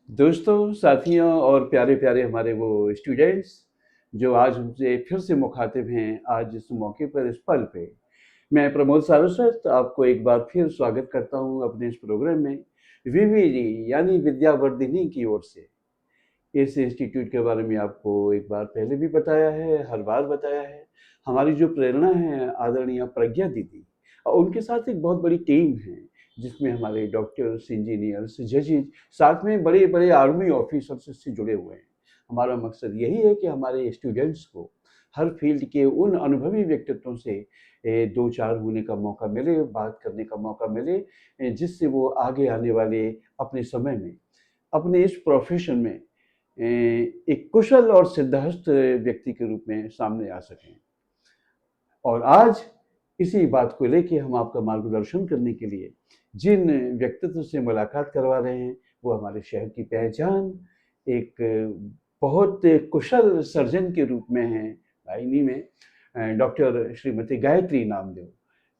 दोस्तों, साथियों और प्यारे प्यारे हमारे वो स्टूडेंट्स जो आज हमसे फिर से मुखातिब हैं आज इस मौके पर इस पल पे। मैं प्रमोद सारस्वत आपको एक बार फिर स्वागत करता हूं अपने इस प्रोग्राम में विविजी यानी विद्यावर्धिनी की ओर से। इस इंस्टीट्यूट के बारे में आपको एक बार पहले भी बताया है, हर बार बताया है। हमारी जो प्रेरणा है आदरणीय प्रज्ञा दीदी और उनके साथ एक बहुत बड़ी टीम है जिसमें हमारे डॉक्टर्स, इंजीनियर्स, जजेज, साथ में बड़े बड़े आर्मी ऑफिसर्स इससे जुड़े हुए हैं। हमारा मकसद यही है कि हमारे स्टूडेंट्स को हर फील्ड के उन अनुभवी व्यक्तित्वों से दो चार होने का मौका मिले, बात करने का मौका मिले, जिससे वो आगे आने वाले अपने समय में अपने इस प्रोफेशन में एक कुशल और सिद्धहस्त व्यक्ति के रूप में सामने आ सकें। और आज इसी बात को लेके हम आपका मार्गदर्शन करने के लिए जिन व्यक्तित्व से मुलाकात करवा रहे हैं वो हमारे शहर की पहचान एक बहुत कुशल सर्जन के रूप में है आईनी में डॉक्टर श्रीमती गायत्री नामदेव।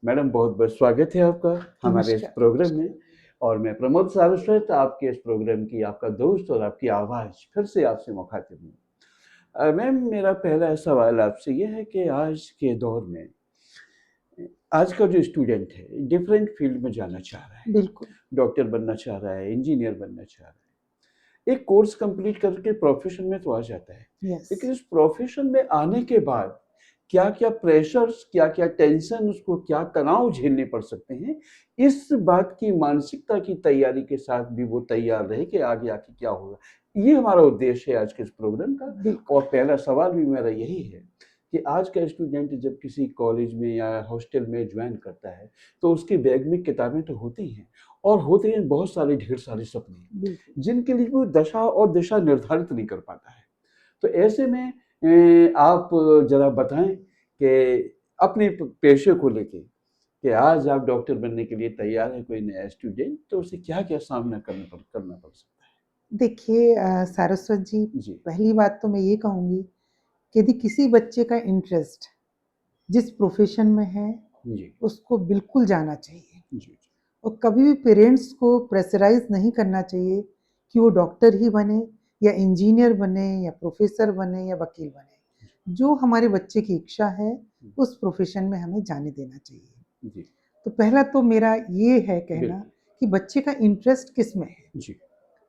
मैडम, बहुत बहुत स्वागत है आपका हमारे इस प्रोग्राम में। और मैं प्रमोद सारस्वत आपके इस प्रोग्राम की आपका दोस्त और आपकी आवाज़ फिर से आपसे मुखातिब हूँ। मैम, मेरा पहला सवाल आपसे ये है कि आज के दौर में आज का जो स्टूडेंट है डिफरेंट फील्ड में जाना चाह रहा है, बिल्कुल डॉक्टर बनना चाह रहा है, इंजीनियर बनना चाह रहा है, एक कोर्स कंप्लीट करके प्रोफेशन में तो आ जाता है। लेकिन इस प्रोफेशन में आने के बाद क्या क्या प्रेशर्स, क्या क्या टेंशन, उसको क्या तनाव झेलने पड़ सकते हैं, इस बात की मानसिकता की तैयारी के साथ भी वो तैयार रहे कि आगे आके क्या होगा। ये हमारा उद्देश्य है आज के इस प्रोग्राम का। और पहला सवाल भी मेरा यही है कि आज का स्टूडेंट जब किसी कॉलेज में या हॉस्टल में ज्वाइन करता है तो उसके बैग में किताबें तो होती हैं और होते हैं बहुत सारे ढेर सारे सपने जिनके लिए वो दशा और दिशा निर्धारित नहीं कर पाता है। तो ऐसे में आप जरा बताएं कि अपने पेशे को लेके कि आज आप डॉक्टर बनने के लिए तैयार है कोई नया स्टूडेंट तो उसे क्या क्या सामना करना पड़ सकता है। देखिए सारस्वत जी, पहली बात तो मैं ये कहूँगी कि यदि किसी बच्चे का इंटरेस्ट जिस प्रोफेशन में है उसको बिल्कुल जाना चाहिए और कभी भी पेरेंट्स को प्रेशराइज नहीं करना चाहिए कि वो डॉक्टर ही बने या इंजीनियर बने या प्रोफेसर बने या वकील बने। जो हमारे बच्चे की इच्छा है उस प्रोफेशन में हमें जाने देना चाहिए। तो पहला तो मेरा ये है कहना कि बच्चे का इंटरेस्ट किस में है।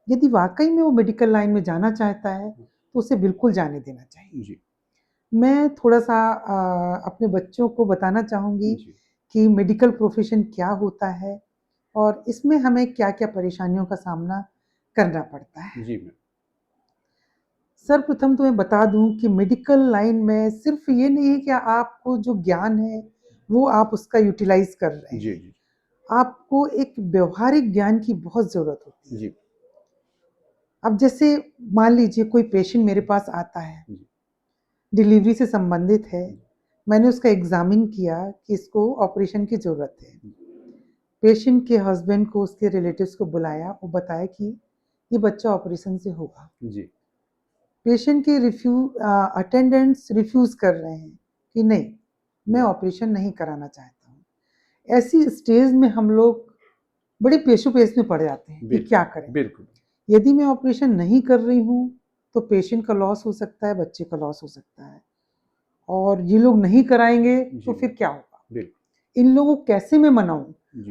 यदि वाकई में वो मेडिकल लाइन में जाना चाहता है तो उसे बिल्कुल जाने देना चाहिए। मैं थोड़ा सा अपने बच्चों को बताना चाहूँगी कि मेडिकल प्रोफेशन क्या होता है और इसमें हमें क्या-क्या परेशानियों का सामना करना पड़ता है। सर्वप्रथम तो मैं बता दूँ कि मेडिकल लाइन में सिर्फ ये नहीं है कि आपको जो ज्ञान है वो आप उसका यूटिलाइज कर रहे हैं। आपको एक व्यवहारिक ज्ञान की बहुत ज़रूरत होती है। अब जैसे मान लीजिए कोई पेशेंट मेरे पास आता है, डिलीवरी से संबंधित है, मैंने उसका एग्जामिन किया कि इसको ऑपरेशन की ज़रूरत है। पेशेंट के हस्बैंड को, उसके रिलेटिव्स को बुलाया, वो बताया कि ये बच्चा ऑपरेशन से होगा। पेशेंट के अटेंडेंट्स रिफ्यूज़ कर रहे हैं कि नहीं, मैं ऑपरेशन नहीं कराना चाहता हूँ। ऐसी स्टेज में हम लोग बड़े पेशोपेश में पड़ जाते हैं कि क्या करें। बिल्कुल। यदि मैं ऑपरेशन नहीं कर रही हूँ तो पेशेंट का लॉस हो सकता है, बच्चे का लॉस हो सकता है और ये लोग नहीं कराएंगे तो फिर क्या होगा। इन लोगों को कैसे मैं मनाऊं,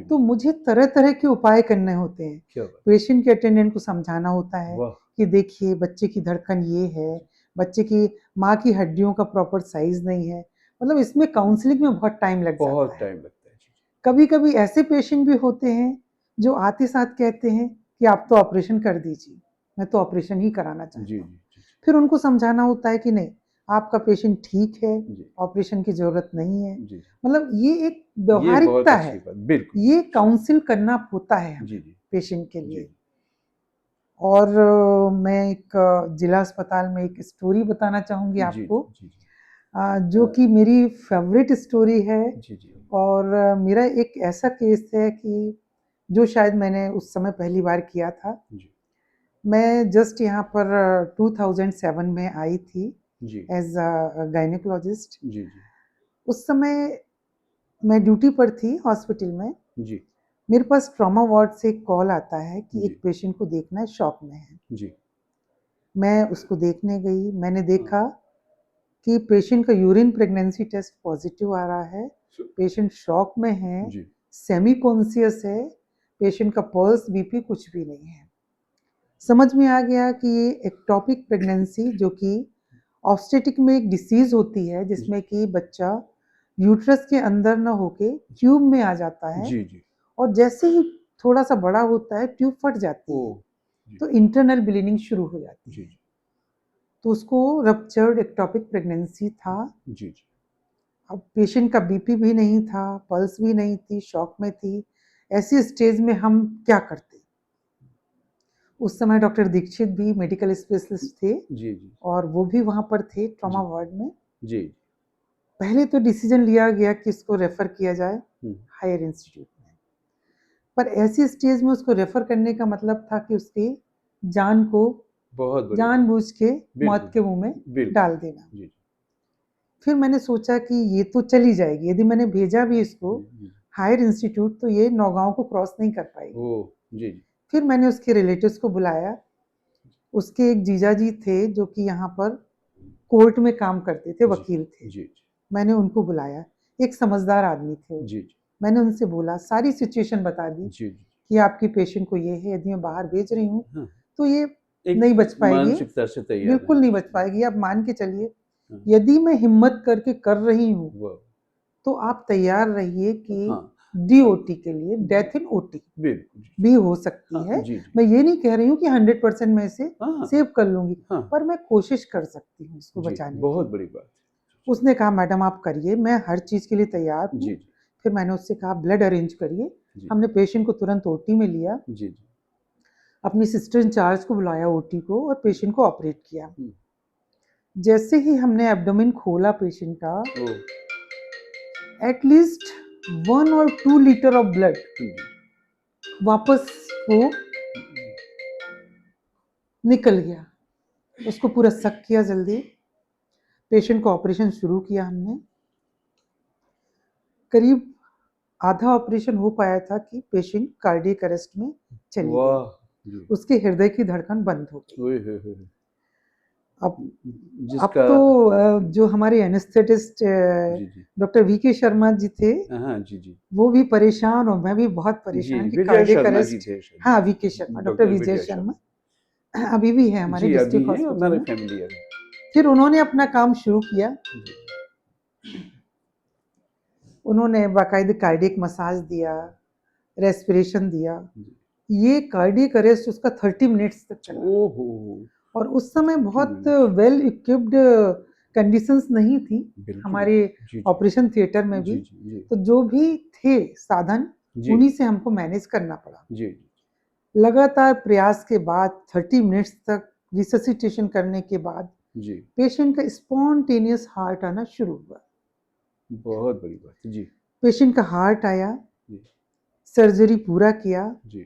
तो मुझे तरह तरह के उपाय करने होते हैं। पेशेंट के अटेंडेंट को समझाना होता है कि देखिए बच्चे की धड़कन ये है, बच्चे की माँ की हड्डियों का प्रॉपर साइज नहीं है। मतलब इसमें काउंसलिंग में बहुत टाइम लग जाता है। कभी कभी ऐसे पेशेंट भी होते हैं जो आते साथ कहते हैं कि आप तो ऑपरेशन कर दीजिए, मैं तो ऑपरेशन ही कराना चाहता हूँ। फिर उनको समझाना होता है कि नहीं, आपका पेशेंट ठीक है, ऑपरेशन की जरूरत नहीं है। मतलब ये एक व्यवहारिकता है, ये काउंसिल करना होता है पेशेंट के लिए। और मैं एक जिला अस्पताल में एक स्टोरी बताना चाहूँगी आपको, जो कि मेरी फेवरेट स्टोरी है। और मेरा एक ऐसा केस है कि जो शायद मैंने उस समय पहली बार किया था। मैं जस्ट यहाँ पर 2007 में आई थी एज अ गायनेकोलॉजिस्ट। उस समय मैं ड्यूटी पर थी हॉस्पिटल में। मेरे पास ट्रॉमा वार्ड से एक कॉल आता है कि जी। एक पेशेंट को देखना है, शॉक में है। जी। मैं उसको देखने गई, मैंने हाँ। देखा कि पेशेंट का यूरिन प्रेगनेंसी टेस्ट पॉजिटिव आ रहा है, पेशेंट शॉक में है, जी। सेमी कॉन्शियस है, पेशेंट का पल्स बीपी कुछ भी नहीं है। समझ में आ गया कि ये एक्टोपिक प्रेगनेंसी जो कि ऑब्स्टेटिक में एक डिसीज होती है जिसमें कि बच्चा यूट्रस के अंदर न होके ट्यूब में आ जाता है, जी। जी। और जैसे ही थोड़ा सा बड़ा होता है ट्यूब फट जाती है, ओ। जी। तो इंटरनल ब्लीडिंग शुरू हो जाती जी। है। तो उसको रप्चर्ड एक्टोपिक प्रेगनेंसी था। जी। जी। अब पेशेंट का बीपी भी नहीं था, पल्स भी नहीं थी, शॉक में थी। ऐसी स्टेज में हम क्या करते? उस समय डॉक्टर दीक्षित भी मेडिकल स्पेशलिस्ट थे जी। जी। और वो भी वहाँ पर थे ट्रॉमा जी। वार्ड में। जी। पहले तो डिसीजन लिया गया कि इसको रेफर किया जाए हम्म। हायर इंस्टीट्यूट में, पर ऐसी स्टेज में उसको रेफर करने का मतलब था कि उसकी जान को बहुत बड़ी बात। जानबूझ के मौत बिल्कुल। के मुंह में बिल्कुल। डाल देना। जी। फिर मैंने सोचा कि ये तो चली जाएगी, यदि मैंने भेजा भी इसको जी। हायर इंस्टीट्यूट तो ये नौगांव को क्रॉस नहीं कर पाएगी। ओ। जी। जी। फिर मैंने उसके रिलेटिव्स को बुलाया। उसके एक जीजा जी थे जो कि यहाँ पर कोर्ट में काम करते थे, जी। वकील थे। जी। मैंने उनको बुलाया, एक समझदार आदमी थे वो। जी। मैंने उनसे बोला, सारी सिचुएशन बता दी जी। जी। कि आपकी पेशेंट को ये है, यदि मैं बाहर भेज रही हूँ हाँ। तो ये एक नहीं बच पाएगी, मानसिकता से तैयार बिल्कुल है। नहीं बच पाएगी। आप मान के चलिए, हाँ। यदि मैं हिम्मत करके कर रही हूँ वो। तो आप तैयार रहिए कि हाँ। डीओटी के लिए, डेथ इन ओटी बिल्कुल। भी हो सकती हाँ। है। जी। जी। मैं ये नहीं कह रही हूँ कि 100% मैं इसे हाँ। सेव कर लूंगी, हाँ। पर मैं कोशिश कर सकती हूँ इसको जी। बचाने बहुत की। बड़ी बात। उसने कहा, मैडम आप करिए, मैं हर चीज़ के लिए तैयार हूँ। जी। जी। फिर मैंने उससे कहा, ब्लड अरेंज करिए। जी। हमने पेशेंट को तुरंत ओटी में लिया, जी। जी। अपनी सिस्टर इंचार्ज को बुलाया ओटी को, और पेशेंट को ऑपरेट किया। हम्म। जैसे ही हमने एब्डोमेन खोला पेशेंट का, ओ। एटलीस्ट 1 और 2 लीटर ऑफ ब्लड जी। वापस वो निकल गया। उसको पूरा सक किया जल्दी, पेशेंट को ऑपरेशन शुरू किया हमने। करीब आधा ऑपरेशन हो पाया था कि पेशेंट कार्डियक अरेस्ट में चली वाह गई। जी। उसके हृदय की धड़कन बंद हो गई। ओए होए होए। अब जिसका तो जो हमारे एनेस्थेटिस्ट जी। जी। डॉक्टर वी के शर्मा जी थे, हाँ। जी। जी। वो भी परेशान और मैं भी बहुत जी। परेशान कि विजय कार्डियक शर्मा जी अरेस्ट। थे शायद। हाँ, वी के शर्मा, डॉक्टर डॉक्टर विजय विजय शर्मा शर्मा। अभी भी है हमारे जी अभी डिस्ट्रिक्ट हैं, हॉस्पिटल हमारे में। फैमिली है। फिर उन्होंने अपना काम शुरू किया। जी। उन्होंने बाकायदे कार्डियक मसाज दिया, रेस्पिरेशन दिया। जी। ये कार्डियक अरेस्ट उसका 30 मिनट्स तक चला, ओहो। और उस समय 30 बहुत मिनट्स। वेल इक्विप्ड कंडीशंस नहीं थी बिल्कुल। हमारे जी। जी। ऑपरेशन थिएटर में भी। जी। जी। जी। तो जो भी थे साधन, जी। उन्हीं से हमको मैनेज करना पड़ा। जी। लगातार प्रयास के बाद 30 मिनट्स तक रिससिटेशन करने के बाद जी। पेशेंट का स्पॉन्टेनियस हार्ट आना शुरू हुआ। बहुत बड़ी बात। जी। पेशेंट का हार्ट आया, जी। सर्जरी पूरा किया। जी।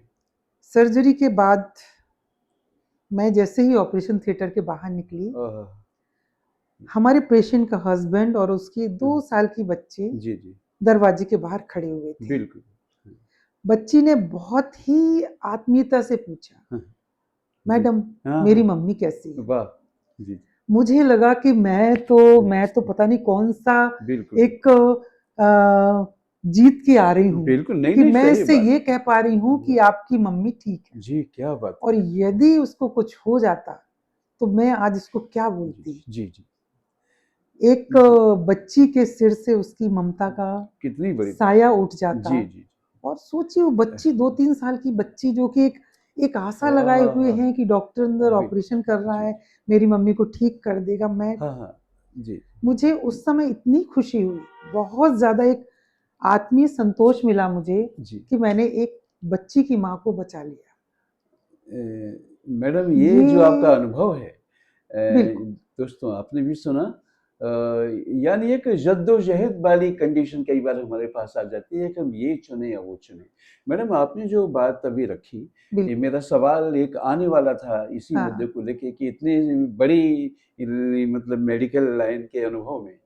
सर्जरी के बाद मैं जैसे ही ऑपरेशन थिएटर के बाहर निकली, आहा। हमारे पेशेंट का हस्बैंड और उसकी 2 साल की बच्ची जी। जी। दरवाजे के बाहर खड़े हुए थे। बिल्कुल। बच्ची ने बहुत ही आत्मीयता से पूछा, हाँ। जी। मैडम हाँ। मेरी हाँ। मम्मी कैसी है? वाह। जी। मुझे लगा कि मैं तो पता नहीं कौन सा बिल्कुल। एक जीत के आ रही हूँ बिल्कुल। नहीं कि नहीं, मैं सही इससे बात। ये कह पा रही हूँ कि आपकी मम्मी ठीक है। जी क्या बात और है। यदि उसको कुछ हो जाता तो मैं आज इसको क्या जी। बोलती? जी। जी। एक जी। बच्ची के सिर से उसकी ममता का कितनी बड़ी बात। साया उठ जाता। जी। जी। और सोचिए वो बच्ची 2-3 साल की बच्ची जो कि एक आशा लगाए हुए आहा। हैं कि डॉक्टर अंदर बिल्कुल। ऑपरेशन कर रहा जी। है, मेरी मम्मी को ठीक कर देगा। हाँ। हाँ। जी। मुझे उस समय इतनी खुशी हुई, बहुत ज़्यादा एक आत्मीय संतोष मिला मुझे जी। कि मैंने एक बच्ची की माँ को बचा लिया। मैडम ये जो आपका ये अनुभव है, बिल्कुल, दोस्तों आपने भी सुना, यानी एक जद्दोजहद वाली कंडीशन कई बार हमारे पास आ जाती है कि हम ये चुने या वो चुने। मैडम आपने जो बात अभी रखी, ये बिल्कुल। मेरा सवाल एक आने वाला था इसी मुद्दे हाँ, को लेके कि इतनी बड़ी मतलब मेडिकल लाइन के अनुभव में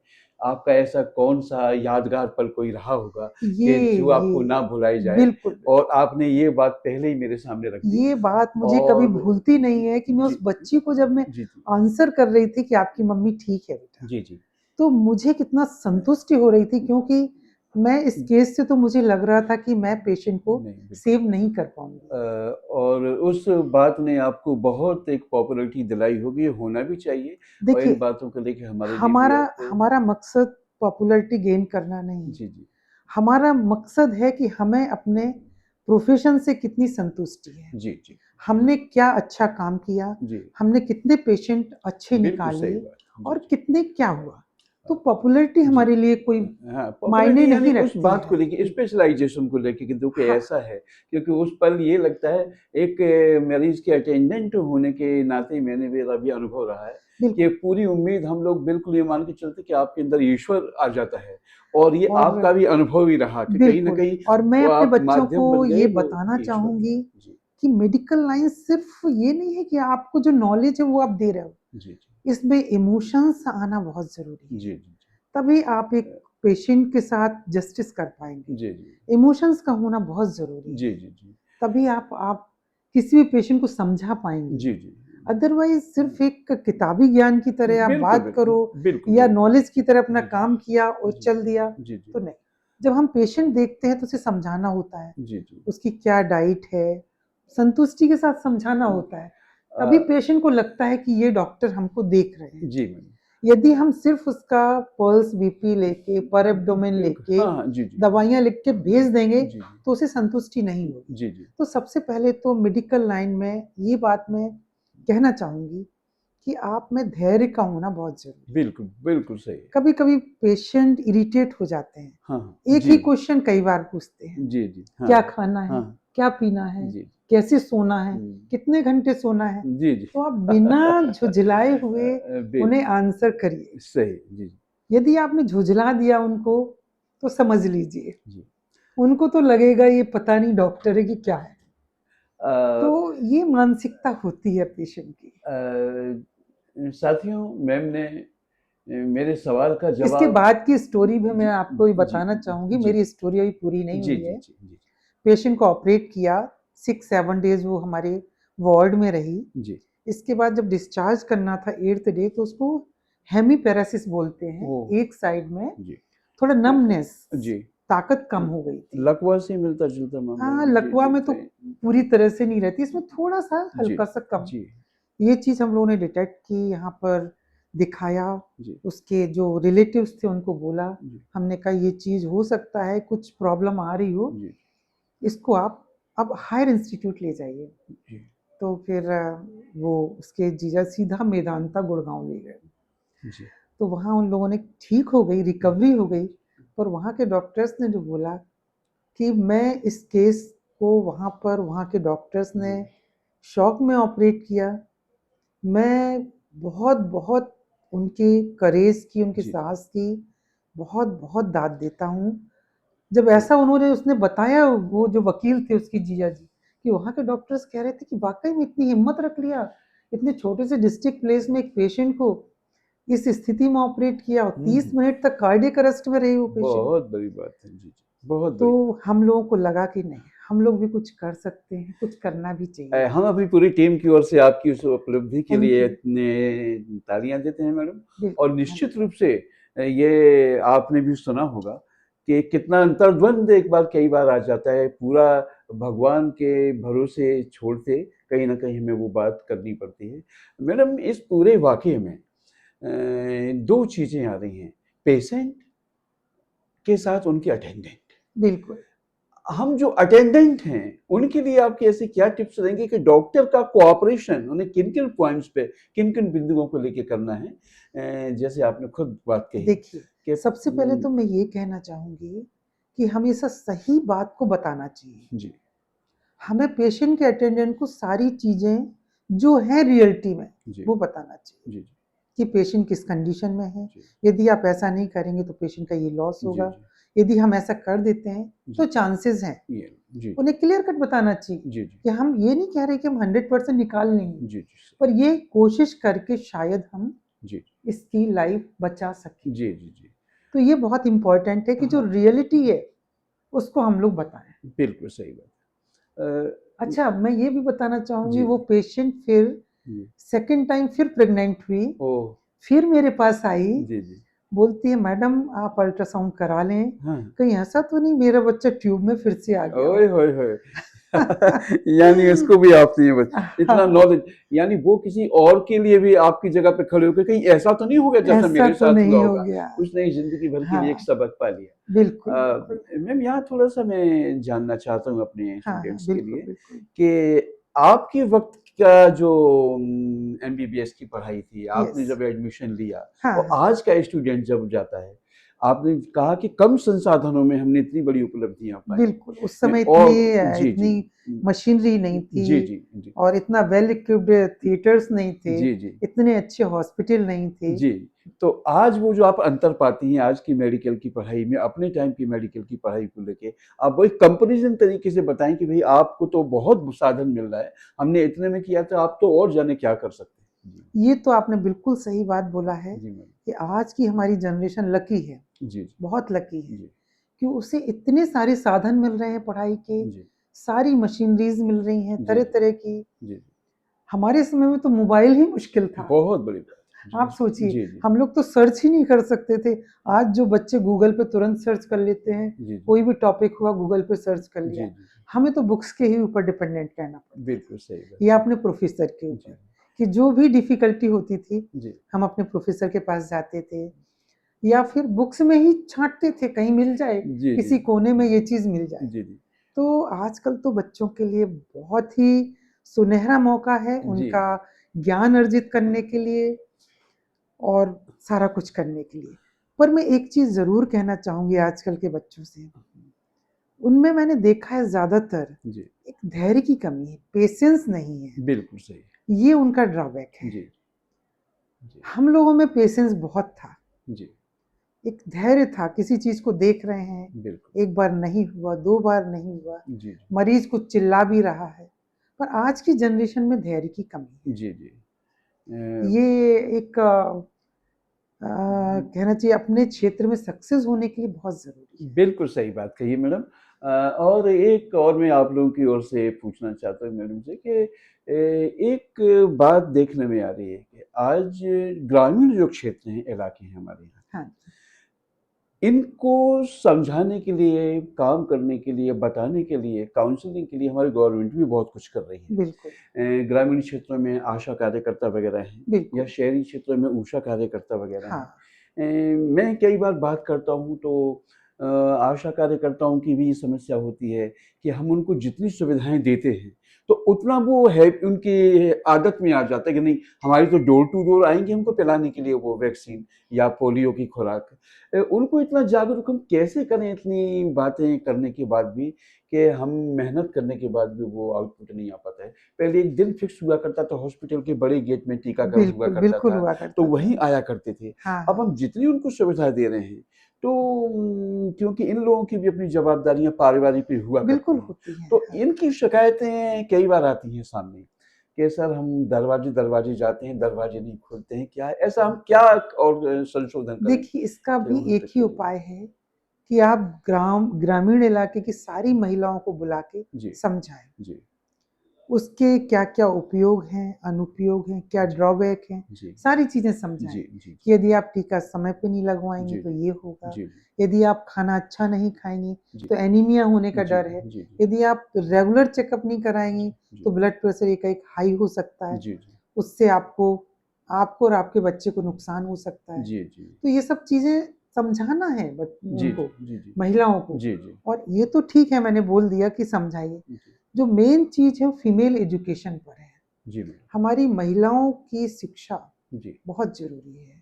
आपका ऐसा कौन सा यादगार पल कोई रहा होगा ये कि जो आपको ये ना भुलाई जाए, बिल्कुल और आपने ये बात पहले ही मेरे सामने रख दी। ये बात मुझे कभी और भूलती नहीं है कि मैं उस जी बच्ची को जब मैं जी जी आंसर कर रही थी कि आपकी मम्मी ठीक है बेटा, जी जी तो मुझे कितना संतुष्टि हो रही थी, क्योंकि मैं इस केस से तो मुझे लग रहा था कि मैं पेशेंट को नहीं, बिल्कुल। सेव नहीं कर पाऊंगी। और उस बात ने आपको बहुत एक पॉपुलैरिटी दिलाई होगी, होना भी चाहिए, और इन देखिए, बातों को लेके हमारे लिए भी हमारा आपको। हमारा मकसद पॉपुलैरिटी गेन करना नहीं है। जी जी हमारा मकसद है कि हमें अपने प्रोफेशन से कितनी संतुष्टि है, जी जी हमने क्या अच्छा काम किया, जी, हमने कितने पेशेंट अच्छे बिल्कुल सही निकाले बात। जी और जी कितने क्या हुआ। तो पॉपुलैरिटी जी। हमारे लिए कोई हाँ, मायने पॉपुलैरिटी यानी नहीं उस रखती बात को है। लेके, स्पेशलाइज़ेशन को लेके कि देखो हाँ, ऐसा है, क्योंकि उस पल ये लगता है, एक मरीज़ के अटेंडेंट होने के नाते मैंने मेरा भी अनुभव रहा है कि बिल्कुल। एक पूरी उम्मीद हम लोग बिल्कुल ये मान के चलते कि आपके अंदर ईश्वर आ जाता है, और ये और आपका भी अनुभव ही रहा कि कहीं न बिल्कुल, कहीं और मैं वो अपने आप बच्चों को माध्यम बन गए, ये वो बताना ईश्वर था। चाहूँगी जी, कि मेडिकल लाइन सिर्फ़ ये नहीं है कि आपको जो नॉलेज है वो आप दे रहे हो, जी, जी। इसमें इमोशंस आना बहुत ज़रूरी है। जी, जी, तभी आप एक पेशेंट के साथ जस्टिस कर पाएँगे। जी, जी। इमोशंस का होना बहुत ज़रूरी है, जी, जी, जी। तभी आप किसी भी पेशेंट को समझा पाएँगे। जी, जी। अदरवाइज़ सिर्फ़ एक किताबी ज्ञान की तरह आप बिल्कुल, बात बिल्कुल। करो बिल्कुल, या बिल्कुल। नॉलेज की तरह अपना जी, जी। काम किया और जी, चल दिया, जी, जी। तो नहीं। जब हम पेशेंट देखते हैं तो उसे समझाना होता है, जी, जी। उसकी क्या डाइट है, संतुष्टि के साथ समझाना होता है। तभी अ, पेशेंट को लगता है कि ये डॉक्टर हमको देख रहे हैं। जी मैम। यदि हम सिर्फ़ उसका पल्स, बीपी लेके, पर एब्डोमेन बिल्कुल, लेके, हाँ, हाँ। जी, जी। दवाइयाँ लिख के भेज देंगे, जी, जी। तो उसे संतुष्टि नहीं होगी। जी, जी। तो सबसे पहले तो मेडिकल लाइन में ये बात मैं कहना चाहूँगी कि आप में धैर्य का होना बहुत ज़रूरी है। बिल्कुल, बिल्कुल सही है। कभी-कभी पेशेंट इरिटेट हो जाते हैं। हाँ, हाँ। एक जी। ही क्वेश्चन कई बार पूछते हैं। जी, जी। हाँ, क्या खाना है? हाँ। क्या पीना है? जी। कैसे सोना है? हुँ। कितने घंटे सोना है? जी, जी। तो आप बिना झुँझलाए हुए उन्हें आंसर करिए। सही। जी, यदि आपने झुँझला दिया उनको, तो समझ लीजिए, जी। उनको तो लगेगा ये पता नहीं डॉक्टर है कि क्या है। अ तो ये मानसिकता होती है पेशेंट की। साथियों, मैम ने मेरे सवाल का इसके जवाब। बाद की स्टोरी भी मैं जी, आपको ये जी, बताना चाहूँगी, जी, मेरी स्टोरी अभी पूरी नहीं जी, हुई जी, है। जी, जी, पेशेंट को ऑपरेट किया, 6-7 डेज़ वो हमारे वार्ड में रही। जी। इसके बाद जब डिस्चार्ज करना था 8th डे, तो उसको हेमीपैरासिस बोलते हैं, ओह! एक साइड में जी। थोड़ा नमनेस, जी। ताकत कम हो गई थी। लकवा से मिलता-जुलता मामला हाँ, है। जी, लकवा जी, में तो सही। पूरी तरह से नहीं रहती, इसमें थोड़ा-सा जी, हल्का-सा कम। जी, ये चीज़ हम लोगों ने डिटेक्ट की, यहाँ पर दिखाया, जी, उसके जो रिलेटिव्स थे उनको बोला। जी, हमने कहा ये चीज़ हो सकता है, कुछ प्रॉब्लम आ रही हो, जी, इसको आप अब हायर इंस्टीट्यूट ले जाइए। जी, तो फिर वो उसके जीजा सीधा मेदांता गुड़गाँव ले गए। जी, तो वहाँ उन लोगों ने ठीक हो गई, रिकवरी हो गई, पर वहाँ के डॉक्टर्स ने जो बोला कि मैं इस केस को वहाँ पर वहाँ के डॉक्टर्स ने जी, शॉक में ऑपरेट किया। मैं बहुत-बहुत उनकी करेज की, उनकी जी, साहस की बहुत-बहुत दाद देता हूँ। जब जी, ऐसा उसने बताया, वो जो वकील थे उसके जीजा जी, कि वहाँ के डॉक्टर्स कह रहे थे कि वाक़ई में इतनी हिम्मत रख लिया, इतने छोटे से डिस्ट्रिक्ट प्लेस में एक पेशेंट को इस स्थिति में ऑपरेट किया और हुँ, 30 हुँ। मिनट तक कार्डियक अरेस्ट में रही वो पेशेंट। बहुत बड़ी बात है। जी, जी, बहुत तो बड़ी बात। हम लोगों को लगा कि नहीं, हम लोग भी कुछ कर सकते हैं, कुछ करना भी चाहिए। हम अपनी पूरी टीम की ओर से आपकी उस उपलब्धि के थैंक लिए यू। तालियाँ देते हैं मैडम। और बिल्कुल, निश्चित धन्यवाद। रूप से ये आपने भी सुना होगा कि कितना अंतर्द्वंद एक बार कई बार आ जाता है, पूरा भगवान के भरोसे छोड़ते कहीं न कहीं हमें वो बात करनी पड़ती है। मैडम, इस पूरे वाक़ये में 2 चीज़ें आ रही हैं, पेशेंट के साथ उनके अटेंडेंट। बिल्कुल। हम जो अटेंडेंट हैं, उनके लिए आपके ऐसे क्या टिप्स रहेंगे कि डॉक्टर का कोऑपरेशन उन्हें किन-किन पॉइंट्स पे, किन-किन बिंदुओं को लेके करना है? जैसे आपने खुद बात कही देखिए, कि सबसे पहले तो मैं ये कहना चाहूँगी कि हमेशा सही बात को बताना चाहिए। जी, हमें पेशेंट के अटेंडेंट को सारी चीज़ें जो हैं रियलिटी में, जी, वो बताना चाहिए जी, कि पेशेंट किस कंडीशन में है। जी, यदि आप ऐसा नहीं करेंगे तो पेशेंट का ये लॉस जी, होगा। जी, यदि हम ऐसा कर देते हैं, जी, तो चांसेस हैं। ये जी, उन्हें क्लियर कट बताना चाहिए जी, जी, कि हम ये नहीं कह रहे कि हम 100% निकाल लेंगे, जी, जी, पर ये कोशिश करके शायद हम जी, इसकी लाइफ बचा सकें। जी, जी, जी। तो ये बहुत इम्पोर्टेंट है कि जो हाँ। रियलिटी है उसको हम लोग बताएं। बिल्कुल सही बात। अच्छा, मैं ये भी बताना चाहूंगी, जी वो पेशेंट फिर जी। सेकंड टाइम फिर प्रेग्नेंट हुई, ओह। फिर मेरे पास आई, जी जी। बोलती है मैडम आप अल्ट्रासाउंड करा लें, हाँ। कहीं ऐसा तो नहीं मेरा बच्चा ट्यूब में फिर से आ गया ओए हो। होए होए। यानी उसको भी आपने ये इतना नॉलेज, यानी वो किसी और के लिए भी आपकी जगह पे खड़े होकर कहीं ऐसा तो नहीं हो गया जैसा ऐसा मेरे तो साथ हुआ नहीं हो होगा। गया। उसने जिंदगी भर के लिए एक हाँ, सबक पा लिया। बिल्कुल बिल्कुल। मैम यहाँ थोड़ा सा मैं जानना चाहता हूँ अपने हाँ हाँ, स्टूडेंट्स के बिल्कुल लिए बिल्कुल। कि आपके वक्त का जो एमबीबीएस की पढ़ाई थी, आपने यस। जब एडमिशन लिया हाँ और हाँ। आज का स्टूडेंट जब जाता है, आपने कहा कि कम संसाधनों में हमने इतनी बड़ी उपलब्धियां पाई बिल्कुल, उस समय इतनी और जी जी इतनी मशीनरी नहीं थी, जी जी जी और इतना वेल इक्विप्ड थिएटर्स नहीं थे, जी जी इतने अच्छे हॉस्पिटल नहीं थे। जी। तो आज वो जो आप अंतर पाती हैं आज की मेडिकल की पढ़ाई में अपने टाइम की मेडिकल की पढ़ाई को लेके, आप वो एक कंपैरिजन तरीके से बताएं कि भाई आपको तो बहुत साधन मिल रहा है, हमने इतने में किया था, आप तो और जाने क्या कर सकते हैं। जी ये तो आपने बिल्कुल सही बात बोला है जी मैम। कि आज की हमारी जनरेशन लकी है, जी जी बहुत लकी है, जी कि उसे इतने सारे साधन मिल रहे हैं पढ़ाई के, जी सारी मशीनरीज मिल रही हैं जी तरह तरह की। जी। हमारे समय में तो मोबाइल ही मुश्किल था। बहुत बड़ी बात है। जी आप सोचिए, जी जी हम लोग तो सर्च ही नहीं कर सकते थे। आज जो बच्चे गूगल पे तुरंत सर्च कर लेते हैं, जी कोई भी टॉपिक हुआ गूगल पे सर्च कर जी लिया। जी। हमें तो बुक्स के ही ऊपर डिपेंडेंट रहना पड़ता बिल्कुल सही है, या बात अपने प्रोफेसर के है। ऊपर, जी कि जो भी डिफिकल्टी होती थी जी हम अपने प्रोफेसर के पास जाते थे, या फिर बुक्स में ही छांटते थे कहीं मिल जाए, जी जी किसी कोने में ये चीज मिल जाए। जी जी तो आजकल तो बच्चों के लिए बहुत ही सुनहरा मौका है जी उनका ज्ञान अर्जित करने के लिए और सारा कुछ करने के लिए। पर मैं एक चीज जरूर कहना चाहूंगी आजकल के बच्चों से, उनमें मैंने देखा है ज्यादातर जी। एक धैर्य की कमी है, पेशेंस नहीं है। बिल्कुल सही। ये उनका ड्रॉबैक है। जी जी हम लोगों में पेशेंस बहुत था, जी। एक धैर्य था, किसी चीज को देख रहे हैं, बिल्कुल। एक बार नहीं हुआ, दो बार नहीं हुआ, जी जी मरीज कुछ चिल्ला भी रहा है, पर आज की जनरेशन में धैर्य की कमी है। जी जी। ये एक कहना चाहिए अपने क्षेत्र में सक्सेस होने के लिए बहुत जरूरी है। बिल्कुल सही बात कही है मैडम। और एक और मैं आप लोगों की ओर से पूछना चाहता हूँ मैडम से कि एक बात देखने में आ रही है कि आज ग्रामीण जो क्षेत्र हैं, इलाके हैं हमारे यहाँ, हाँ, इनको समझाने के लिए, काम करने के लिए, बताने के लिए, काउंसलिंग के लिए हमारी गवर्नमेंट भी बहुत कुछ कर रही है। बिल्कुल ग्रामीण क्षेत्रों में आशा कार्यकर्ता वगैरह हैं या बिल्कुल। शहरी क्षेत्रों में ऊषा कार्यकर्ता वगैरह हैं। हाँ, मैं कई बार बात करता हूँ तो आशा कार्यकर्ताओं की भी समस्या होती है कि हम उनको जितनी सुविधाएं देते हैं तो उतना वो है उनकी आदत में आ जाता है कि नहीं, हमारी तो डोर टू डोर आएंगे हमको पिलाने के लिए वो वैक्सीन या पोलियो की खुराक। उनको इतना जागरूक हम कैसे करें इतनी बातें करने के बाद भी कि हम मेहनत करने के बाद भी वो आउटपुट नहीं आ पाता है। पहले एक दिन फिक्स हुआ करता था, हॉस्पिटल के बड़े गेट में टीकाकरण हुआ बिल्कुल करता बिल्कुल था, हुआ तो करता था। वहीं आया करते थे। हाँ अब हाँ, हम जितनी उनको सुविधा दे रहे हैं तो क्योंकि इन लोगों की भी अपनी जवाबदारियां पारिवारिक पे हुआ करती बिल्कुल हैं, होती है। तो हाँ। इनकी शिकायतें कई बार आती हैं सामने कि सर हम दरवाजे दरवाजे जाते हैं, दरवाजे नहीं खोलते हैं, क्या है ऐसा, हम क्या और संशोधन करें देखिए, इसका कि भी वहां एक तक ही के लिए। उपाय है कि आप ग्रामीण इलाके की सारी महिलाओं को बुला के जी समझाएं, जी उसके क्या क्या उपयोग हैं, अनुपयोग हैं, क्या जी ड्रॉबैक हैं, जी सारी चीजें समझाएं। जी जी कि यदि आप टीका समय पे नहीं लगवाएंगे जी तो ये होगा, जी यदि आप खाना अच्छा नहीं खाएंगी जी तो एनीमिया होने का जी डर है, जी यदि आप रेगुलर चेकअप नहीं कराएंगी जी तो ब्लड प्रेशर एक हाई हो सकता है, जी जी उससे आपको आपको और आपके बच्चे को नुकसान हो सकता है। जी जी तो ये सब चीजें समझाना है जी उनको, जी जी महिलाओं को। जी जी और ये तो ठीक है, मैंने बोल दिया कि समझाइए। जी जो मेन चीज है फीमेल एजुकेशन पर है। जी मैडम। हमारी महिलाओं की शिक्षा जी बहुत जरूरी है।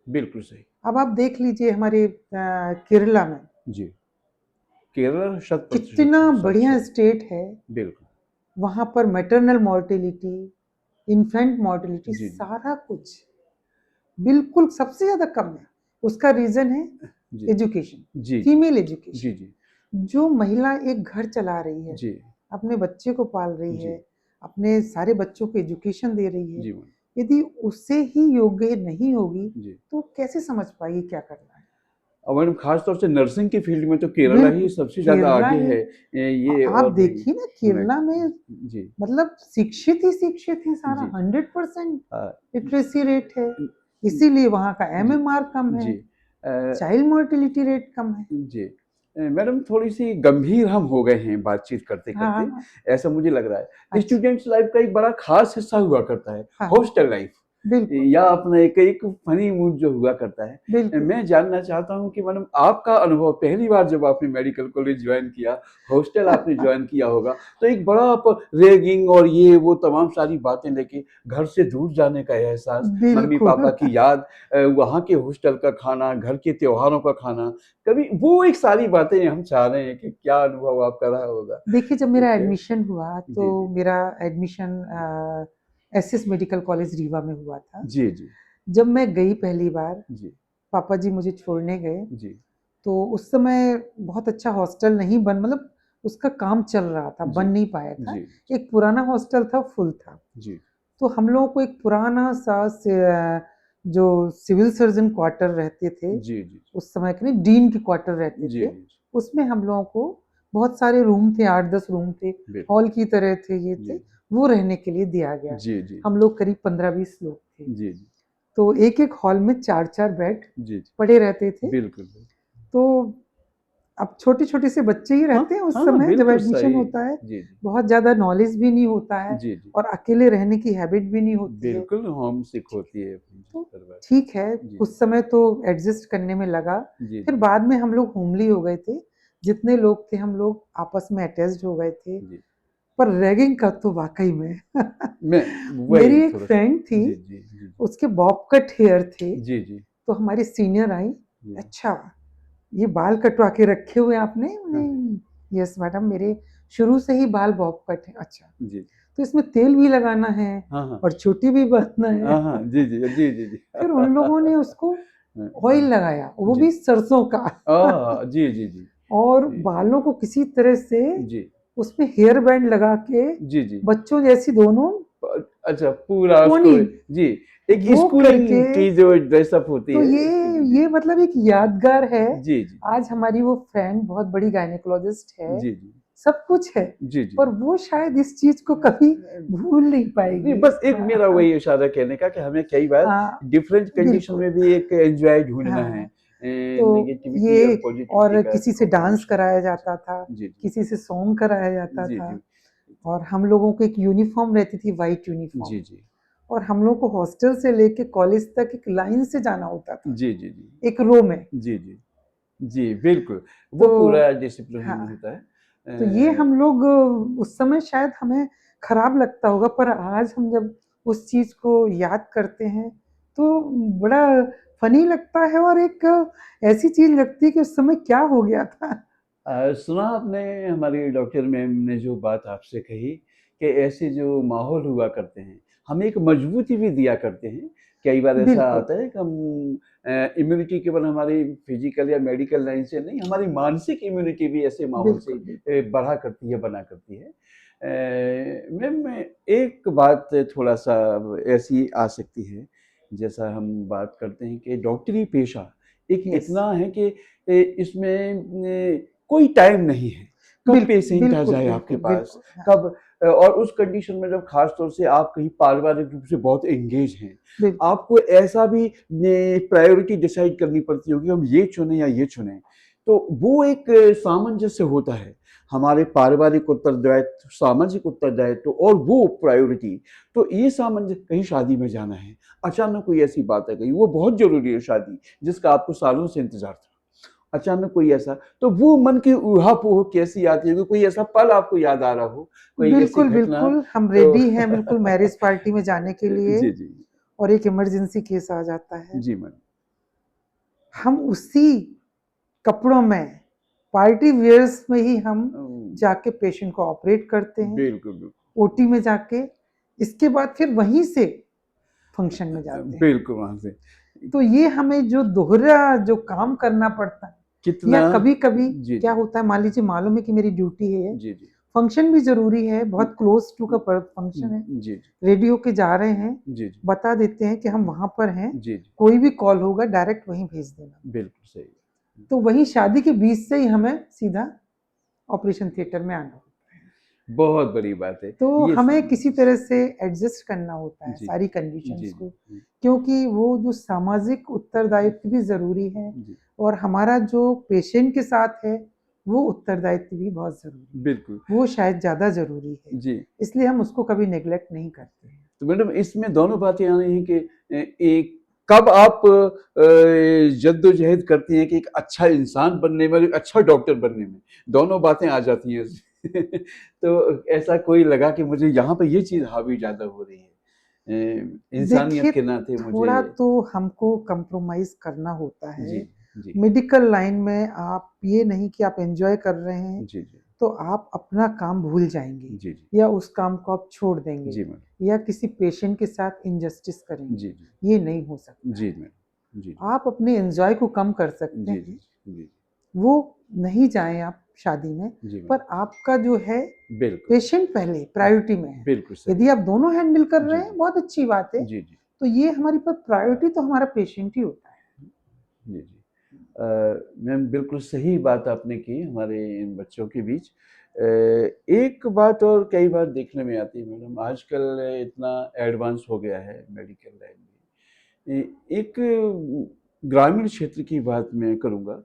बिल्कुल सही। अब आप देख लीजिए हमारे केरला में जी, केरल शत कितना प्रतिशत सच बढ़िया सही। स्टेट है, बिल्कुल। वहां पर मैटरनल मॉर्टेलिटी, इन्फेंट मॉर्टेलिटी, जी जी सारा कुछ बिल्कुल सबसे ज्यादा कम है। उसका रीजन है जी एजुकेशन, जी जी फीमेल जी एजुकेशन। जी जो महिला एक घर चला रही है, जी अपने बच्चे को पाल रही जी है, अपने सारे बच्चों को एजुकेशन दे रही है, जी मैम। यदि उससे ही योग्य नहीं होगी जी तो कैसे समझ पाएगी क्या करना है। और मैडम खास तौर से नर्सिंग की फील्ड में तो केरला ही बिल्कुल, सबसे ज़्यादा केरला आगे ही है। ये आप और भी देखिए ना केरला में जी, मतलब शिक्षित ही शिक्षित है सारा, जी। 100% अ, लिटरेसी रेट है, जी, इसीलिए वहाँ का जी, एमएमआर कम है, जी। अ, चाइल्ड मोर्टेलिटी रेट कम है। जी। मैडम थोड़ी-सी गंभीर हम हो गए हैं बातचीत हाँ, करते-करते, हाँ, ऐसा मुझे लग रहा है। अच्छा, स्टूडेंट्स लाइफ़ का एक बड़ा ख़ास हिस्सा हुआ करता है, हाँ, हॉस्टल लाइफ़ बिल्कुल, या अपना एक एक फ़नी मूड जो हुआ करता है। बिल्कुल। मैं जानना चाहता हूँ कि मैडम आपका अनुभव पहली बार जब आपने मेडिकल कॉलेज जॉइन किया, हॉस्टल आपने जॉइन किया होगा, तो एक बड़ा आप रैगिंग और ये वो तमाम सारी बातें लेके घर से दूर जाने का एहसास, बिल्कुल। मम्मी-पापा की याद, वहाँ के हॉस्टल का खाना, घर के त्योहारों का खाना, कभी वो एक सारी बातें हम चाह रहे हैं कि क्या अनुभव आपका रहा होगा? देखिए जब मेरा एक एडमिशन हुआ तो जी, जी। मेरा admission SS medical college Rewa में हुआ था। जी, जी। जब मैं गई पहली बार, जी, पापा जी मुझे छोड़ने गए, जी। तो उस समय बहुत अच्छा हॉस्टल नहीं बन मतलब उसका काम चल रहा था, जी, बन नहीं पाया था। जी, एक पुराना हॉस्टल था, फुल था। जी। तो हम लोगों को एक पुराना-सा जो सिविल सर्जन क्वार्टर रहते थे, जी, जी। उस समय के नहीं डीन के क्वार्टर रहते जी, थे, जी। उसमें हम लोगों को बहुत सारे रूम थे, 8-10 रूम थे, बिल्कुल। हॉल की तरह थे, ये थे, जी। वो रहने के लिए दिया गया। जी, जी। हम लोग करीब 15-20 लोग थे। जी, जी। तो एक-एक हॉल में 4-4 बेड जी, जी। पड़े रहते थे। बिल्कुल, बिल्कुल। तो अब छोटे-छोटे से बच्चे ही हाँ, रहते हैं उस हाँ, समय जब बिल्कुल एडमिशन सही। होता है। जी, जी। बहुत ज़्यादा नॉलेज भी नहीं होता है जी, जी। और अकेले रहने की हैबिट भी नहीं होती है। बिल्कुल होम सिक होती है अपनी तो परिवार से। ठीक है, जी, कुछ समय तो एडजस्ट करने में लगा। जी, फिर जी। बाद में हम लोग होमली हो गए थे। जितने लोग थे हम लोग आपस में अटैच्ड हो गए थे। जी। पर रैगिंग का तो वाक़ई में मैं मेरी वही एक थोड़ा-सा फ्रेंड थी, जी, जी, जी, जी। उसके बॉब कट हेयर थे, जी, जी। तो हमारी सीनियर आई, जी। "अच्छा, ये बाल कटवा के रखे हुए हैं आपने?" हाँ, मैंने, "यस मैडम, मेरे शुरू से ही बाल बॉब कट है।" "अच्छा, जी। तो इसमें तेल भी लगाना है हाँ, हाँ। और चोटी भी बाँधना है।" हाँ, हाँ। जी, जी। जी, जी, जी। फिर उन लोगों ने उसको हाँ, ऑयल जी। लगाया, वो जी। भी सरसों का। जी, जी, जी। और जी। बालों को किसी तरह से जी। उसमें हेयर बैंड लगा के जी, जी। बच्चों जैसी दोनों अच्छा पूरा पोनी उसको जी, एक वो करके स्कूलिंग की जो ड्रेस अप होती तो है स्कूलिंग जी, ये मतलब एक यादगार है। जी, जी, आज हमारी वो फ्रेंड बहुत बड़ी गायनेकोलॉजिस्ट है, जी, जी, सब कुछ है, जी, जी। पर वो शायद इस चीज़ को कभी भूल नहीं नहीं पाएगी। बस एक हाँ, मेरा हाँ, वही इशारा कहने का कि हमें कई बार हाँ, डिफरेंट कंडीशन बिल्कुल, में भी एक एन्जॉय ढूँढना है। हाँ। तो नेगेटिविटी और ये पॉजिटिविटी और का किसी से डांस कॉम्बिनेशन। कराया जाता था, जी, जी, किसी से सॉन्ग कराया जाता जी, था जी, और हम लोगों को एक यूनिफ़ॉर्म रहती थी, व्हाइट जी, यूनिफ़ॉर्म जी, और हम लोग को हॉस्टल से लेके कॉलेज तक एक लाइन से जाना होता था, जी, जी, जी, एक रो में। जी, जी, जी, बिल्कुल, वो तो पूरा डिसिप्लिन हाँ, होता है। तो ये अ, हम लोग उस समय शायद हमें खराब लगता होगा, पर आज हम जब उस चीज़ को याद करते हैं, तो बड़ा फ़नी लगता है और एक ऐसी चीज़ लगती है कि उस समय क्या हो गया था। सुना आपने हमारी डॉक्टर मैम ने जो बात आपसे कही कि ऐसे जो माहौल हुआ करते हैं, हमें एक मजबूती भी दिया करते हैं। कई बार ऐसा बिल्कुल, आता है कि हम इम्यूनिटी केवल हमारी फिजिकल या मेडिकल लाइन से नहीं, हमारी मानसिक इम्यूनिटी भी ऐसे माहौल से बिल्कुल, बिल्कुल। बढ़ा करती है, बना करती है। मैम एक बात थोड़ा-सा ऐसी आ सकती है, जैसा हम बात करते हैं कि डॉक्टरी पेशा एक यस, इतना है कि इसमें कोई टाइम नहीं है, कब बिल्कुल, पेशेंट आ बिल्कुल, जाए आपके बिल्कुल, पास, बिल्कुल, हाँ, कब और उस कंडीशन में जब ख़ास तौर से आप कहीं पारिवारिक रूप से बहुत एंगेज हैं, बिल्कुल, आपको ऐसा भी प्रायोरिटी डिसाइड करनी पड़ती होगी हम ये चुनें या ये चुनें। तो वो एक सामंजस्य होता है, हमारे पारिवारिक उत्तरदायित्व, सामाजिक उत्तरदायित्व और वो प्रायोरिटी। तो ये सामंजस्य कहीं शादी में जाना है, अचानक कोई ऐसी बात आ गई, वो बहुत ज़रूरी है शादी, जिसका आपको सालों से इंतज़ार था। अचानक कोई ऐसा तो वो मन की ऊहा-पोह कैसी आती होगी? कोई ऐसा पल आपको याद आ रहा हो, कोई ऐसी बिल्कुल, घटना बिल्कुल, हम तो रेडी हैं बिल्कुल मैरिज पार्टी में जाने के लिए जी, जी। और एक इमरजेंसी केस आ जाता है। जी, मैडम। हम उसी कपड़ों में, पार्टी वियर्स में ही हम जाके पेशेंट को ऑपरेट करते हैं, बिल्कुल, बिल्कुल। ओटी में जाके, इसके बाद फिर वहीं से फंक्शन में जाते हैं। बिल्कुल वहाँ से तो ये हमें जो दोहरा जो काम करना पड़ता है या कितना कभी-कभी जी, क्या जी। होता है मान लीजिए मालूम है कि मेरी ड्यूटी है, जी, जी। फंक्शन भी ज़रूरी है, बहुत क्लोज़ टू का फंक्शन है, जी, जी। रेडी होके जा रहे हैं, जी, जी। बता देते हैं कि हम वहाँ पर हैं, जी, जी। कोई भी कॉल होगा डायरेक्ट वहीं भेज देना। बिल्कुल सही। तो वही शादी के बीच से ही हमें सीधा ऑपरेशन थिएटर में आना होता है। बहुत बड़ी बात है तो ये हमें किसी तरह से एडजस्ट करना होता है जी सारी जी कंडीशंस को, जी क्योंकि वो जो सामाजिक उत्तरदायित्व भी जरूरी है जी और हमारा जो पेशेंट के साथ है वो उत्तरदायित्व भी बहुत जरूरी है, बिल्कुल वो शायद ज्यादा जरूरी है, जी। इसलिए हम उसको कभी नेग्लेक्ट नहीं करते हैं। तो मैडम इसमें दोनों बातें आ रही हैं कि एक कब आप जद्दोजहद करती हैं कि एक अच्छा इंसान बनने में और एक अच्छा डॉक्टर बनने में, दोनों बातें आ जाती हैं तो ऐसा कोई लगा कि मुझे यहाँ पे ये चीज हावी ज्यादा हो रही है, इंसानियत देखिए, के नाते मुझे। थोड़ा तो हमको कंप्रोमाइज करना होता जी है। जी मेडिकल लाइन में आप ये नहीं कि आप एंजॉय कर रहे हैं जी जी तो आप अपना काम भूल जाएंगे जी जी या उस काम को आप छोड़ देंगे जी मैडम या किसी पेशेंट के साथ इंजस्टिस जी करेंगे, जी ये नहीं हो सकता जी है। मैडम जी आप अपने एंजॉय को कम कर सकते जी जी हैं, जी वो नहीं जाएं आप शादी में, जी पर मैडम आपका जो है बिल्कुल पेशेंट पहले प्रायोरिटी में है। बिल्कुल सही यदि आप दोनों हैंडल कर जी रहे हैं बहुत अच्छी बात है, जी जी तो ये हमारी पर प्रायोरिटी तो हमारा पेशेंट ही होता है। जी जी मैम बिल्कुल सही बात आपने की हमारे इन बच्चों के बीच। एक बात और कई बार देखने में आती है मैडम, आजकल इतना एडवांस हो गया है मेडिकल लाइन में। एक ग्रामीण क्षेत्र की बात मैं करूँगा,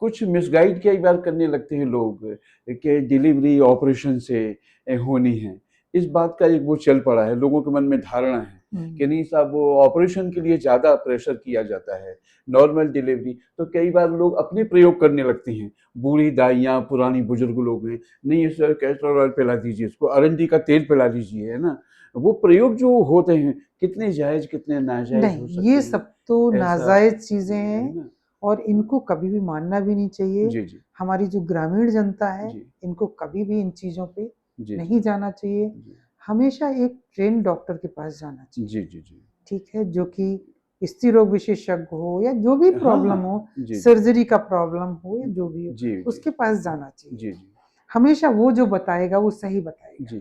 कुछ मिसगाइड कई बार करने लगते हैं लोग कि डिलीवरी ऑपरेशन से होनी है। इस बात का एक वो चल पड़ा है, लोगों के मन में धारणा है कि नहीं साहब वो ऑपरेशन के लिए ज़्यादा प्रेशर किया जाता है, नॉर्मल डिलीवरी तो कई बार लोग अपने प्रयोग करने लगते हैं। बूढ़ी दाइयाँ, पुरानी बुजुर्ग लोग हैं, नहीं सर कैस्टर ऑयल पिला दीजिए इसको, अरंडी का तेल पिला दीजिए, है ना? वो प्रयोग जो होते हैं कितने जायज़ कितने नाजायज़ हो नहीं, सकते ये हैं, सब तो ऐसा नाजायज चीजें है हैं ना? और इनको कभी भी मानना भी नहीं चाहिए। जी जी हमारी जो ग्रामीण जनता है जी इनको कभी भी इन चीजों पे जी नहीं जाना चाहिए। जी हमेशा एक ट्रेन डॉक्टर के पास जाना चाहिए, जी जी जी ठीक है, जो कि स्त्री रोग विशेषज्ञ हो या जो भी हाँ प्रॉब्लम हाँ हो, जी जी सर्जरी का प्रॉब्लम हो या जो भी हो, जी जी उसके पास जाना चाहिए। जी जी हमेशा वो जो बताएगा वो सही बताएगा। जी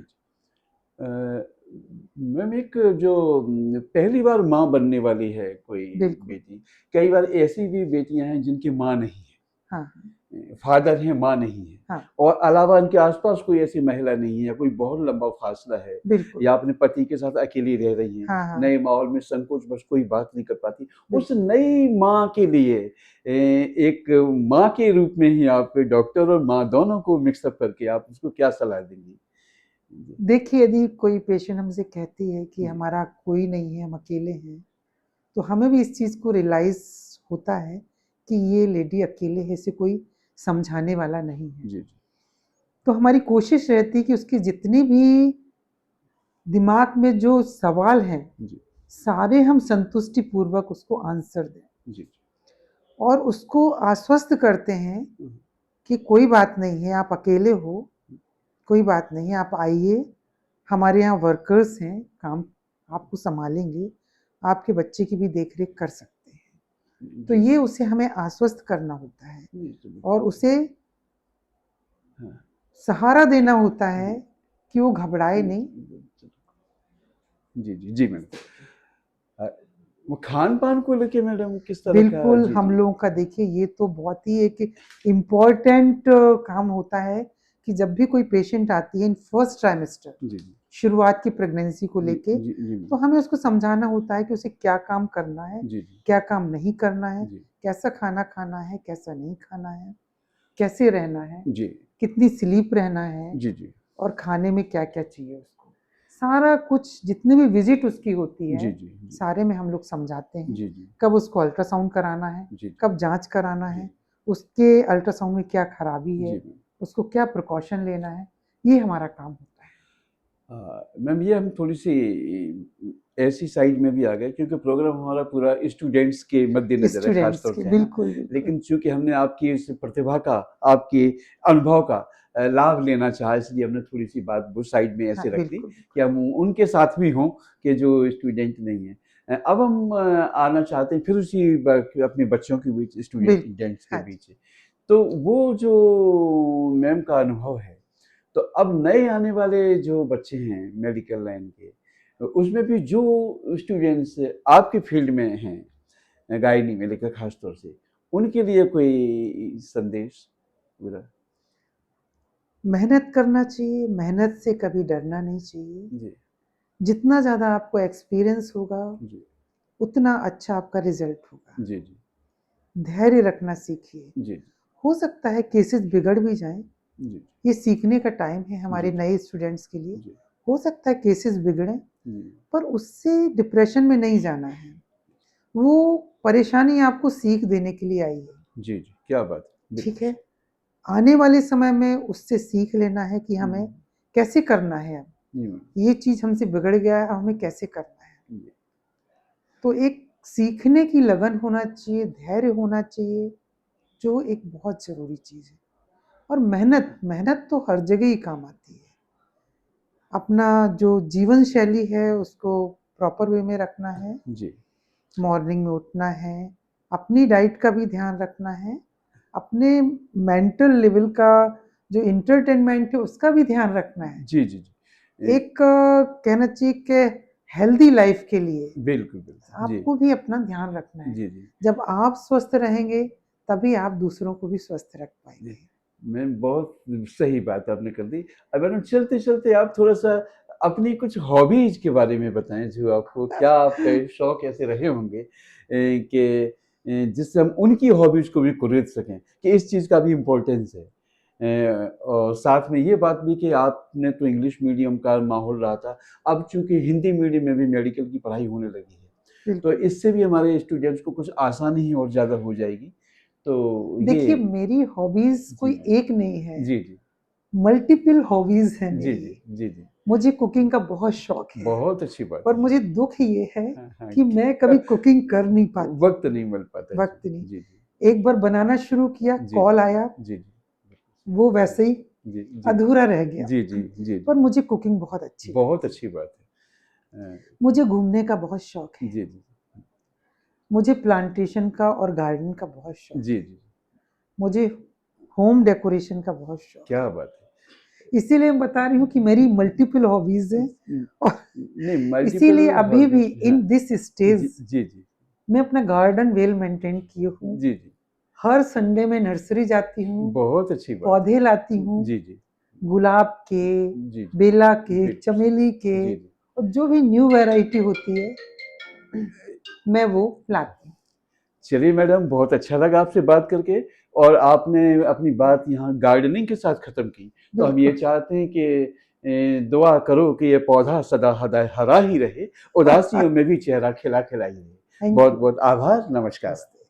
अ, मैम एक जो पहली बार माँ बनने वाली है कोई बिल्कुल। बेटी, कई बार ऐसी भी बेटियां हैं जिनकी माँ नहीं हाँ है, फादर हैं माँ नहीं है, हाँ और अलावा उनके आसपास कोई ऐसी महिला नहीं है या कोई बहुत लंबा फासला है बिल्कुल। या अपने पति के साथ अकेली रह रही हैं, हाँ हाँ नए माहौल में संकोच बस कोई बात नहीं कर पाती, उस बिल्कुल। नई माँ के लिए एक माँ के रूप में ही आप डॉक्टर और माँ दोनों को मिक्सअप करके आप उसको क्या सलाह देंगी? जी देखिए, यदि कोई पेशेंट हमसे कहती है कि जी हमारा कोई नहीं है, हम अकेले हैं, तो हमें भी इस चीज़ को रियलाइज़ होता है कि ये लेडी अकेले है, इसे कोई समझाने वाला नहीं है। जी तो हमारी कोशिश रहती है कि उसकी जितनी भी दिमाग में जो सवाल हैं, जी सारे हम संतुष्टिपूर्वक उसको आंसर दें जी और उसको आश्वस्त करते हैं जी कि कोई बात नहीं है, आप अकेले हो, कोई बात नहीं है, आप आइए, हमारे यहाँ वर्कर्स हैं, काम आपको सँभालेंगे, आपके बच्चे की भी देख-रेख कर सकते हैं। तो जी ये उसे हमें आश्वस्त करना होता है जी जी और उसे हाँ सहारा देना होता है जी कि वो घबराए नहीं। जी जी जी मैम वो खान पान को लेके मैडम किस तरह का? बिल्कुल, जी हम जी लोगों का देखिए ये तो बहुत ही एक इम्पोर्टेंट काम होता है कि जब भी कोई पेशेंट आती है इन फर्स्ट ट्राइमेस्टर, जी जी शुरुआत की प्रेगनेंसी को जी लेके, जी जी तो हमें उसको समझाना होता है कि उसे क्या काम करना है, जी जी क्या काम नहीं करना है, जी कैसा खाना खाना है, कैसा नहीं खाना है, कैसे रहना है, जी कितनी स्लीप रहना है जी जी और खाने में क्या-क्या चाहिए उसको। सारा कुछ जितनी भी विज़िट उसकी होती जी है, जी जी सारे में हम लोग समझाते हैं। जी जी कब उसको अल्ट्रासाउंड कराना है, जी जी कब जाँच कराना जी है, उसके अल्ट्रासाउंड में क्या खराबी जी है, मैम उसको क्या प्रिकॉशन लेना है, ये हमारा काम होता है। मैम ये हम थोड़ी सी ऐसी साइड में भी आ गए क्योंकि प्रोग्राम हमारा पूरा स्टूडेंट्स के मद्देनजर है खास स्टूडेंट्स तौर के से, है ना? बिल्कुल, बिल्कुल। लेकिन चूंकि हमने आपकी इस प्रतिभा का, आपके अनुभव का लाभ लेना चाहा, इसलिए हमने थोड़ी सी बात वो साइड में हाँ, ऐसे रख दी बिल्कुल, कि हम उनके साथ भी हों कि जो स्टूडेंट नहीं है। अब हम आना चाहते हैं फिर उसी अपने बच्चों के बीच, बिल्कुल। स्टूडेंट्स के हाँ जी। बीच। तो वो जो मैम का अनुभव है, तो अब नए आने वाले जो बच्चे हैं मेडिकल लाइन के, उसमें भी जो स्टूडेंट्स आपके फील्ड में हैं, गायनी में लेकर खास तौर से, उनके लिए कोई संदेश पूरा? मेहनत करना चाहिए, मेहनत से कभी डरना नहीं चाहिए। जी, जितना ज़्यादा आपको एक्सपीरियंस होगा, जी, उतना अच्छा आपका रिजल्ट होगा। जी, जी, धैर्य रखना सीखिए। जी, हो सकता है केसेस बिगड़ भी जाएँ, जी, ये सीखने का टाइम है हमारे जी, नए स्टूडेंट्स के लिए। जी, हो सकता है केसेस बिगड़ें, जी, पर उससे डिप्रेशन में नहीं जाना है। वो परेशानी आपको सीख देने के लिए आई है, जी, जी, क्या बात है! ठीक बिल्कुल। है? आने वाले समय में उससे सीख लेना है कि हमें हुँ, कैसे करना है अब। जी, ये चीज़ हमसे बिगड़ गया है, अब हमें कैसे करना है। जी, तो एक सीखने की लगन होना चाहिए, धैर्य होना चाहिए, जो एक बहुत ज़रूरी चीज़ है। और मेहनत, मेहनत तो हर जगह ही काम आती है। अपना जो जीवन शैली है उसको प्रॉपर वे में रखना है, जी, मॉर्निंग में उठना है, अपनी डाइट का भी ध्यान रखना है, अपने मेंटल लेवल का जो एंटरटेनमेंट है उसका भी ध्यान रखना है। जी, जी, जी। एक कहना चाहिए कि हेल्दी लाइफ के लिए बिल्कुल, बिल्कुल। जी, आपको भी अपना ध्यान रखना है। जी, जी, जब आप स्वस्थ रहेंगे, तभी आप दूसरों को भी स्वस्थ रख जी। पाएँगे। मैम बहुत सही बात आपने कर दी। अब मैडम चलते-चलते आप थोड़ा-सा अपनी कुछ हॉबीज़ के बारे में बताएँ जो आपको क्या आपके शौक ऐसे रहे होंगे कि जिससे हम उनकी हॉबीज़ को भी खरीद सकें कि इस चीज़ का भी इम्पोर्टेंस है। और साथ में ये बात भी कि आपने तो इंग्लिश मीडियम का माहौल रहा था, अब चूँकि हिंदी मीडियम में भी मेडिकल की पढ़ाई होने लगी है, तो बिल्कुल। इससे भी हमारे स्टूडेंट्स को कुछ आसानी ही और ज़्यादा हो जाएगी। तो देखिए, ये मेरी हॉबीज़ जी, कोई एक नहीं है, जी, जी। मल्टीपल हॉबीज़ हैं जी, जी। मेरी। जी, जी। मुझे कुकिंग का बहुत शौक है, बहुत अच्छी बात पर है। मुझे दुःख ये है हाँ, हाँ, कि मैं कभी कुकिंग कर नहीं पाती, वक़्त नहीं मिल पाता। जी, वक़्त नहीं। जी, जी। एक बार बनाना शुरू किया, जी, कॉल आया, जी, जी। वो वैसे ही जी, जी। अधूरा रह गया। जी, जी, जी, पर जी। मुझे कुकिंग बहुत अच्छी बहुत लगती है। अच्छी बात है। मुझे घूमने का बहुत शौक है। जी, जी। मुझे प्लांटेशन का और गार्डन का बहुत शौक जी, है। जी। मुझे होम डेकोरेशन का बहुत शौक क्या है। बात है। इसीलिए मैं बता रही हूँ कि मेरी मल्टीपल हॉबीज़ हैं और नहीं मल्टीपल इसीलिए अभी भी हॉबीज़ हाँ। इन दिस जी, स्टेज जी, जी। मैं अपना गार्डन वेल मेंटेन की हूँ। जी, जी। हर संडे में नर्सरी जाती हूँ, बहुत अच्छी बात पौधे लाती है। हूँ, जी, जी। गुलाब के, जी, जी। बेला के, बिल्कुल। चमेली के जी, जी। और जो भी न्यू वैरायटी होती है, मैं वो लाती हूँ। चलिए मैडम बहुत अच्छा लगा आपसे बात करके और आपने अपनी बात यहाँ गार्डनिंग के साथ ख़त्म की। तो हम ये बिल्कुल। चाहते हैं कि दुआ करो कि ये पौधा सदा हरा ही रहे, उदासियों में भी चेहरा खिला खिला ही रहे। Thank you. बहुत-बहुत आभार, नमस्कार। नमस्ते।